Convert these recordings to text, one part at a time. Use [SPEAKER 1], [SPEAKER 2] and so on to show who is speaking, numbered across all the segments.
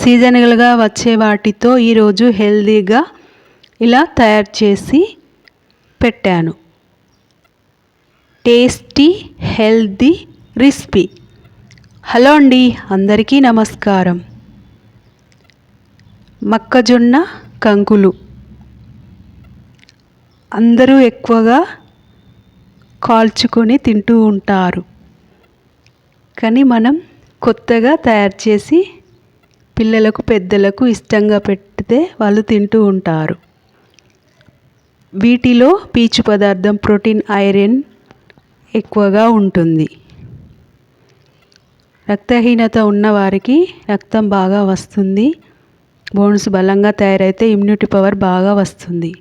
[SPEAKER 1] సీజనల్గా వచ్చే వాటితో ఈరోజు హెల్తీగా ఇలా తయారు చేసి పెట్టాను. Tasty healthy recipe. హలో అండి, అందరికీ నమస్కారం. మొక్కజొన్న కంకులు అందరూ ఎక్కువగా కాల్చుకొని తింటూ ఉంటారు. కానీ మనం కొత్తగా తయారు చేసి పిల్లలకు పెద్దలకు ఇష్టంగా పెడితే వాళ్ళు తింటూ ఉంటారు. వీటిలో పీచు పదార్థం ప్రోటీన్, ఐరన్ ఎక్కువగా ఉంటుంది. రక్తహీనత ఉన్నవారికి రక్తం బాగా వస్తుంది. బోన్స్ బలంగా తయారైతే ఇమ్యూనిటీ పవర్ బాగా వస్తుంది.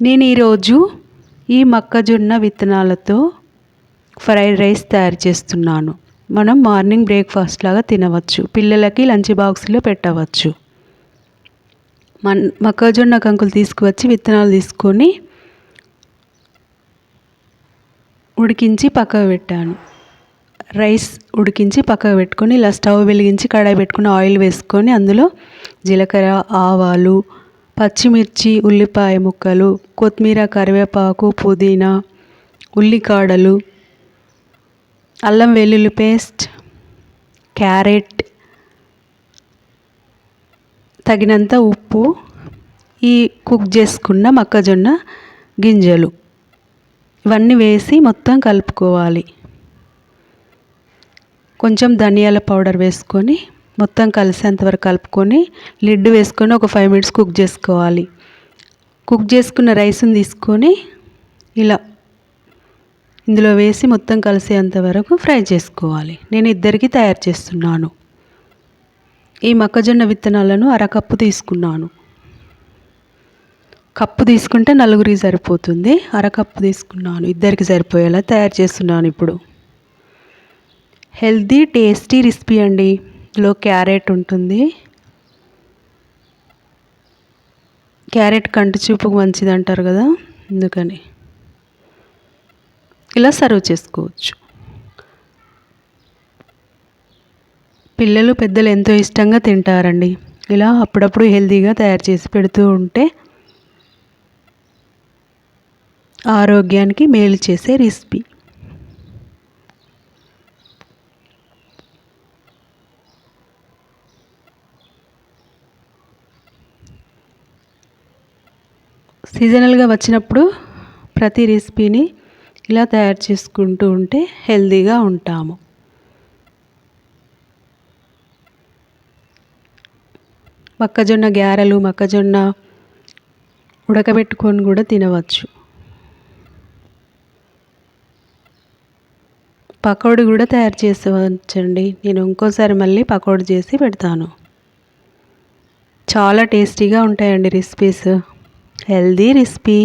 [SPEAKER 1] నేను ఈరోజు ఈ మొక్కజొన్న విత్తనాలతో ఫ్రైడ్ రైస్ తయారు చేస్తున్నాను. మనం మార్నింగ్ బ్రేక్ఫాస్ట్ లాగా తినవచ్చు, పిల్లలకి లంచ్ బాక్స్లో పెట్టవచ్చు. మొక్కజొన్న కంకులు తీసుకువచ్చి విత్తనాలు తీసుకొని ఉడికించి పక్కకు పెట్టాను. రైస్ ఉడికించి పక్కకు పెట్టుకొని ఇలా స్టవ్ వెలిగించి కడాయి పెట్టుకుని ఆయిల్ వేసుకొని అందులో జీలకర్ర, ఆవాలు, పచ్చిమిర్చి, ఉల్లిపాయ ముక్కలు, కొత్తిమీర, కరివేపాకు, పుదీనా, ఉల్లికాడలు, అల్లం వెల్లుల్లి పేస్ట్, క్యారెట్, తగినంత ఉప్పు, ఈ కుక్ చేసుకున్న మొక్కజొన్న గింజలు ఇవన్నీ వేసి మొత్తం కలుపుకోవాలి. కొంచెం ధనియాల పౌడర్ వేసుకొని మొత్తం కలిసేంతవరకు కలుపుకొని లిడ్ వేసుకొని ఒక 5 minutes కుక్ చేసుకోవాలి. కుక్ చేసుకున్న రైస్ని తీసుకొని ఇలా ఇందులో వేసి మొత్తం కలిసేంత వరకు ఫ్రై చేసుకోవాలి. నేను ఇద్దరికి తయారు చేస్తున్నాను. ఈ మొక్కజొన్న విత్తనాలను అరకప్పు తీసుకున్నాను. కప్పు తీసుకుంటే నలుగురికి సరిపోతుంది. అరకప్పు తీసుకున్నాను, ఇద్దరికి సరిపోయేలా తయారు చేస్తున్నాను. ఇప్పుడు హెల్తీ టేస్టీ రెసిపీ అండి. ఇందులో క్యారెట్ ఉంటుంది. క్యారెట్ కంటి చూపుకు మంచిది అంటారు కదా, అందుకని ఇలా సర్వ్ చేసుకోవచ్చు. పిల్లలు పెద్దలు ఎంతో ఇష్టంగా తింటారండి. ఇలా అప్పుడప్పుడు హెల్తీగా తయారు చేసి పెడుతూ ఉంటే ఆరోగ్యానికి మేలు చేసే రెసిపీ. సీజనల్గా వచ్చినప్పుడు ప్రతి రెసిపీని ఇలా తయారు చేసుకుంటూ ఉంటే హెల్తీగా ఉంటాము. మొక్కజొన్న గారెలు, మొక్కజొన్న ఉడకబెట్టుకొని కూడా తినవచ్చు. పకోడీ కూడా తయారు చేసుకోవచ్చండి. నేను ఇంకోసారి మళ్ళీ పకోడీ చేసి పెడతాను. చాలా టేస్టీగా ఉంటాయండి రెసిపీస్. Healthy recipe.